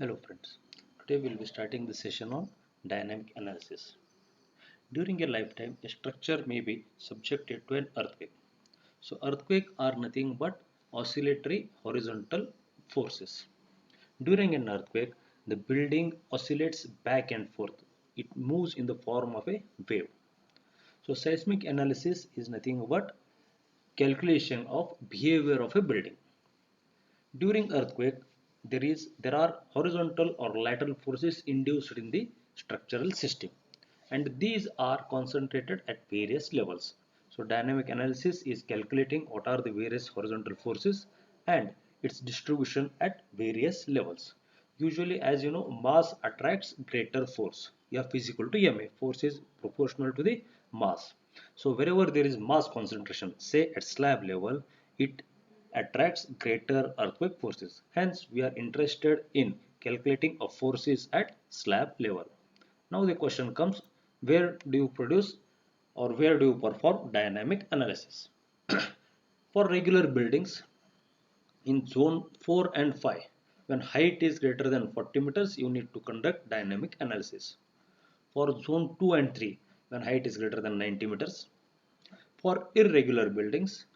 Hello friends, today we'll be starting the session on dynamic analysis. During a lifetime, a structure may be subjected to an earthquake. So earthquakes are nothing but oscillatory horizontal forces. During an earthquake, the building oscillates back and forth. It moves in the form of a wave. So seismic analysis is nothing but calculation of behavior of a building. During earthquake, there are horizontal or lateral forces induced in the structural system, and these are concentrated at various levels. So dynamic analysis is calculating what are the various horizontal forces and its distribution at various levels. Usually, as you know, mass attracts greater force. F is equal to ma. Force is proportional to the mass. So wherever there is mass concentration, say at slab level, it attracts greater earthquake forces. Hence, we are interested in calculating of forces at slab level. Now the question comes, where do you produce or where do you perform dynamic analysis? For regular buildings in zone 4 and 5, when height is greater than 40 meters, you need to conduct dynamic analysis. For zone 2 and 3, when height is greater than 90 meters. For irregular buildings,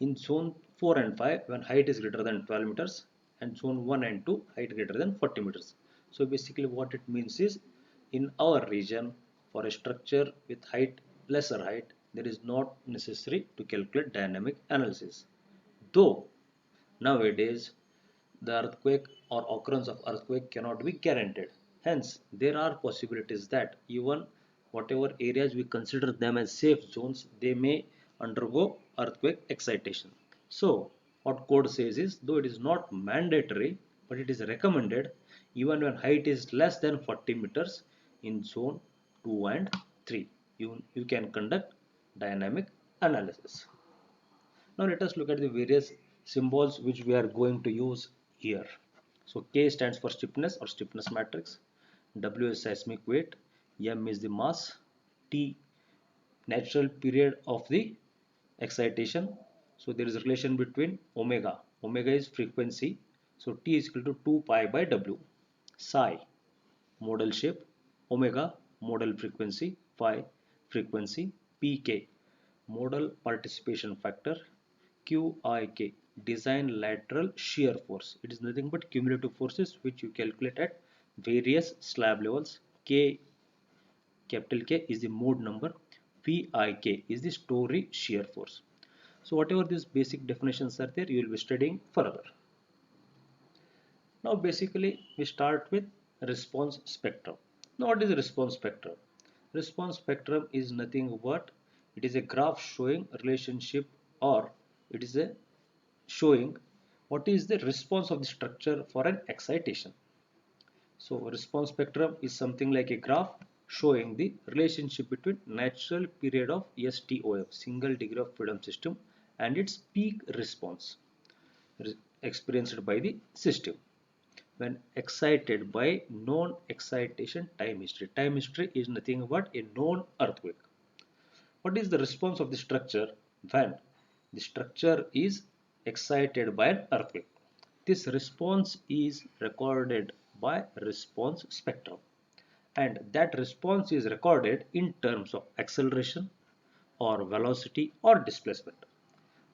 in zone 4 and 5, when height is greater than 12 meters, and zone 1 and 2, height greater than 40 meters. So basically what it means is, in our region, for a structure with lesser height, there is not necessary to calculate dynamic analysis. Though nowadays the earthquake or occurrence of earthquake cannot be guaranteed. Hence, there are possibilities that even whatever areas we consider them as safe zones, they may undergo earthquake excitation. So, what code says is, though it is not mandatory, but it is recommended even when height is less than 40 meters in zone 2 and 3. You can conduct dynamic analysis. Now let us look at the various symbols which we are going to use here. So K stands for stiffness or stiffness matrix, W is seismic weight, M is the mass, T natural period of the excitation. So there is a relation between omega. Omega is frequency. So T is equal to 2 pi by W. Psi, modal shape, omega, modal frequency, phi, frequency, pk, modal participation factor, QIK, design lateral shear force. It is nothing but cumulative forces which you calculate at various slab levels. K, capital K is the mode number, PIK is the story shear force. So whatever these basic definitions are there, you will be studying further. Now basically we start with response spectrum. Now what is a response spectrum? Response spectrum is nothing but it is a graph showing relationship, or it is a showing what is the response of the structure for an excitation. So response spectrum is something like a graph showing the relationship between natural period of STOF, single degree of freedom system, and its peak response experienced by the system when excited by known excitation time history. Time history is nothing but a known earthquake. What is the response of the structure when the structure is excited by an earthquake? This response is recorded by response spectrum, and that response is recorded in terms of acceleration or velocity or displacement.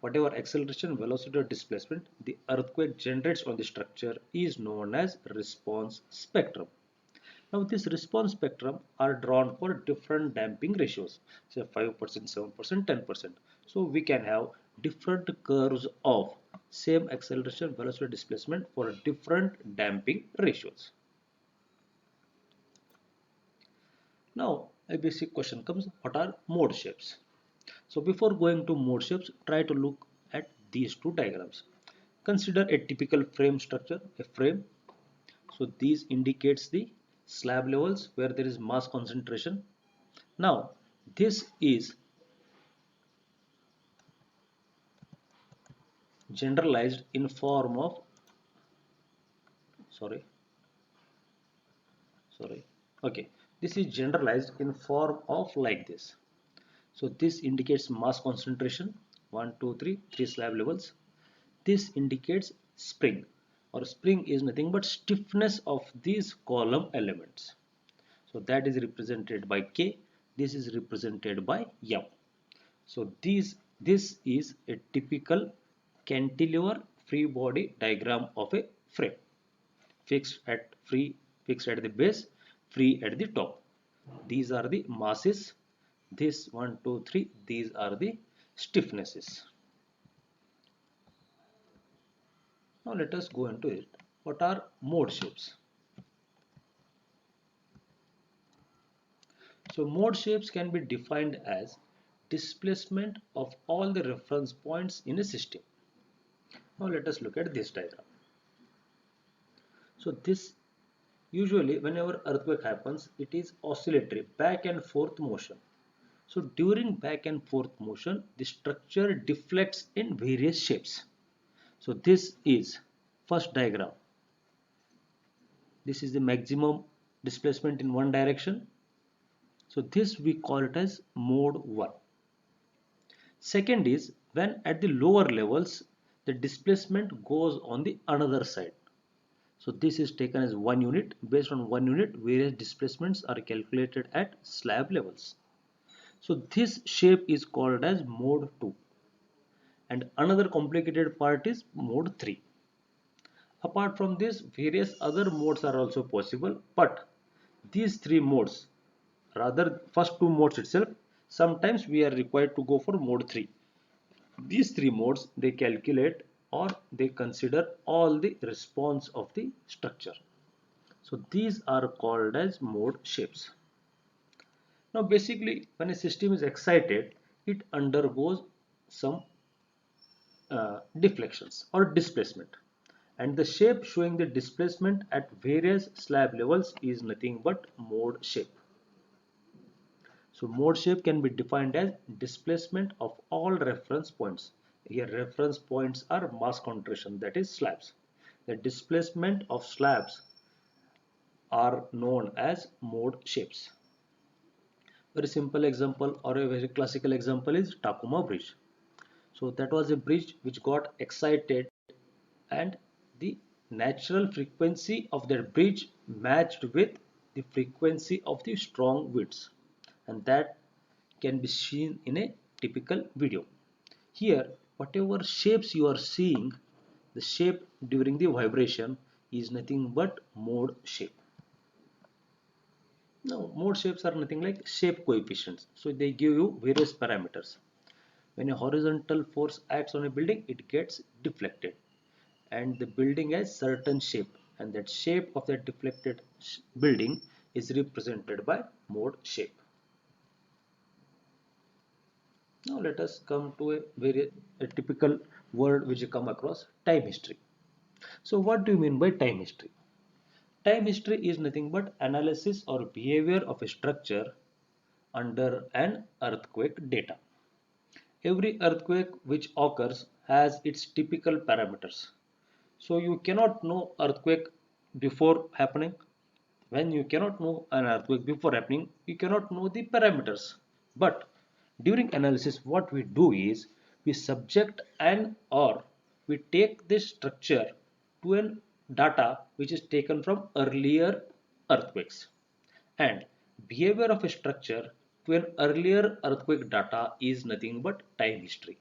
Whatever acceleration, velocity or displacement the earthquake generates on the structure is known as response spectrum. Now this response spectrum are drawn for different damping ratios, say 5%, 7%, 10%. So we can have different curves of same acceleration, velocity, displacement for different damping ratios. Now a basic question comes, what are mode shapes? So before going to mode shapes, try to look at these two diagrams. Consider a typical frame structure, a frame. So these indicates the slab levels where there is mass concentration. Now this is generalized in form of sorry sorry okay, this is generalized in form of like this. So this indicates mass concentration, 1 2 3 3 slab levels. This indicates spring. or spring is nothing but stiffness of these column elements. So that is represented by K. This is represented by M. So this is a typical cantilever free body diagram of a frame. Fixed at the base, free at the top. These are the masses. This 1, 2, 3. These are the stiffnesses. Now let us go into it. What are mode shapes? So mode shapes can be defined as displacement of all the reference points in a system. Now let us look at this diagram. So this usually whenever earthquake happens, it is oscillatory back and forth motion. So during back and forth motion, the structure deflects in various shapes. So this is first diagram. This is the maximum displacement in one direction. So this we call it as mode 1. Second is when at the lower levels the displacement goes on the another side. So this is taken as 1 unit. Based on 1 unit, various displacements are calculated at slab levels. So this shape is called as mode 2. And another complicated part is mode 3. Apart from this, various other modes are also possible, but these three modes, rather first two modes itself, sometimes we are required to go for mode 3. These three modes, they calculate or they consider all the response of the structure. So these are called as mode shapes. Now basically when a system is excited, it undergoes some deflections or displacement, and the shape showing the displacement at various slab levels is nothing but mode shape. So mode shape can be defined as displacement of all reference points. Here reference points are mass concentration, that is slabs. The displacement of slabs are known as mode shapes. Very simple example or a very classical example is Takuma Bridge. So that was a bridge which got excited, and the natural frequency of that bridge matched with the frequency of the strong winds, and that can be seen in a typical video. Here whatever shapes you are seeing, the shape during the vibration is nothing but mode shape. Now mode shapes are nothing like shape coefficients, so they give you various parameters. When a horizontal force acts on a building, it gets deflected, and the building has certain shape, and that shape of that deflected building is represented by mode shape. Now let us come to a typical word which you come across, time history. So what do you mean by time history? Time history is nothing but analysis or behavior of a structure under an earthquake data. Every earthquake which occurs has its typical parameters. So you cannot know earthquake before happening. When you cannot know an earthquake before happening, you cannot know the parameters. But during analysis, what we do is we subject an or we take this structure to an data which is taken from earlier earthquakes, and behavior of a structure to an earlier earthquake data is nothing but time history.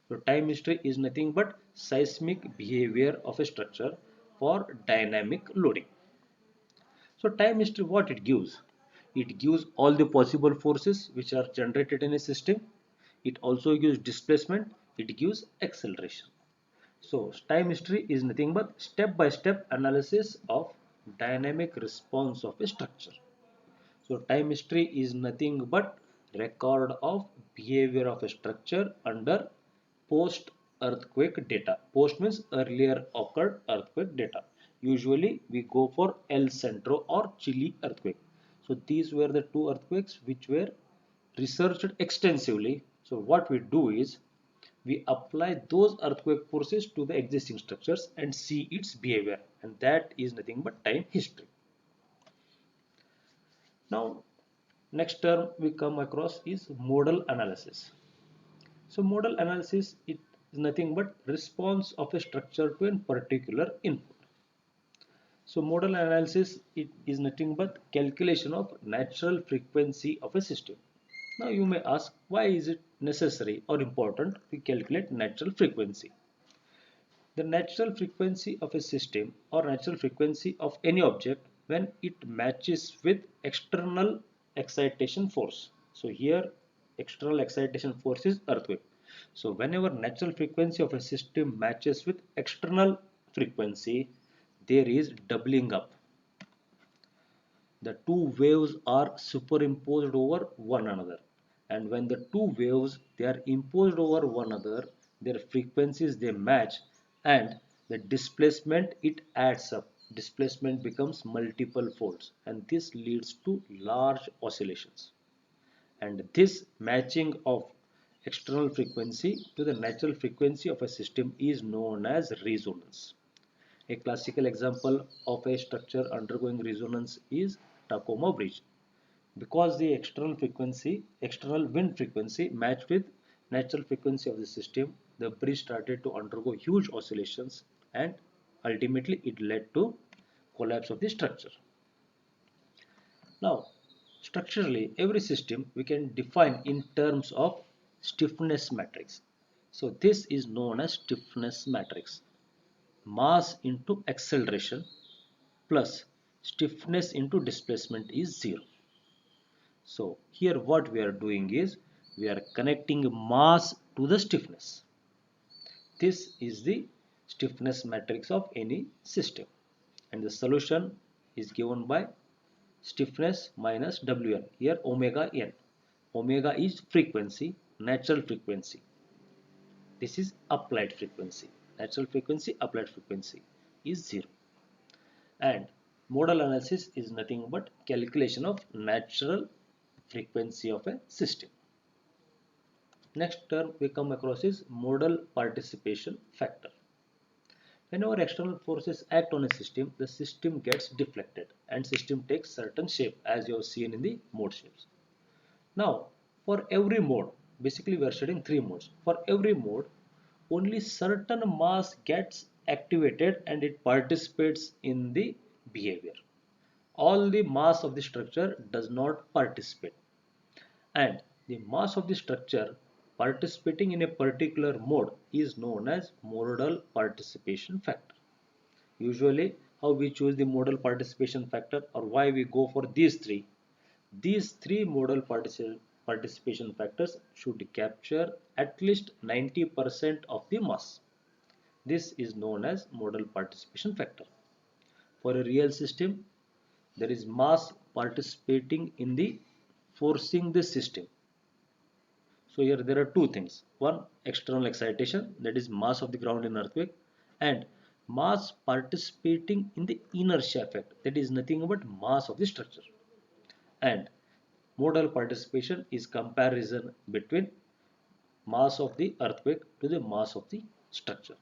So time history is nothing but seismic behavior of a structure for dynamic loading. So time history, what it gives? It gives all the possible forces which are generated in a system. It also gives displacement. It gives acceleration. So time history is nothing but step-by-step analysis of dynamic response of a structure. So time history is nothing but record of behavior of a structure under post earthquake data. Post means earlier occurred earthquake data. Usually we go for El Centro or Chile earthquake. So these were the two earthquakes which were researched extensively. So what we do is we apply those earthquake forces to the existing structures and see its behavior, and that is nothing but time history. Now next term we come across is modal analysis. So modal analysis, it is nothing but response of a structure to a particular input. So modal analysis it is nothing but calculation of natural frequency of a system. Now you may ask, why is it necessary or important to calculate natural frequency? The natural frequency of a system or natural frequency of any object when it matches with external excitation force. So here external excitation force is earthquake. So whenever natural frequency of a system matches with external frequency, there is doubling up. The two waves are superimposed over one another, and when the two waves they are imposed over one another, their frequencies they match, and the displacement it adds up. Displacement becomes multiple folds, and this leads to large oscillations. And this matching of external frequency to the natural frequency of a system is known as resonance. A classical example of a structure undergoing resonance is Tacoma Bridge. Because the external wind frequency matched with natural frequency of the system, the bridge started to undergo huge oscillations and ultimately it led to collapse of the structure. Now, structurally, every system we can define in terms of stiffness matrix. So this is known as stiffness matrix. Mass into acceleration plus stiffness into displacement is 0. So here what we are doing is we are connecting mass to the stiffness. This is the stiffness matrix of any system, and the solution is given by stiffness minus Wn, here omega n. Omega is frequency, natural frequency. This is applied frequency. Natural frequency, applied frequency is 0. And modal analysis is nothing but calculation of natural frequency of a system. Next term we come across is modal participation factor. Whenever external forces act on a system, the system gets deflected and system takes certain shape as you have seen in the mode shapes. Now, for every mode, basically we are studying three modes. For every mode, only certain mass gets activated and it participates in the behavior. All the mass of the structure does not participate, and the mass of the structure participating in a particular mode is known as modal participation factor. Usually how we choose the modal participation factor or why we go for these three modal participation factors should capture at least 90% of the mass. This is known as modal participation factor. For a real system, there is mass participating in the forcing the system. So here there are two things. One, external excitation, that is mass of the ground in earthquake, and mass participating in the inertia effect, that is nothing but mass of the structure. And modal participation is comparison between mass of the earthquake to the mass of the structure.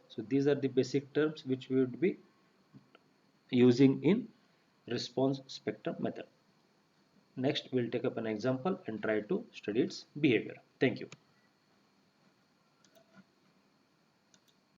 So these are the basic terms which we would be using in response spectrum method. Next, we'll take up an example and try to study its behavior. Thank you.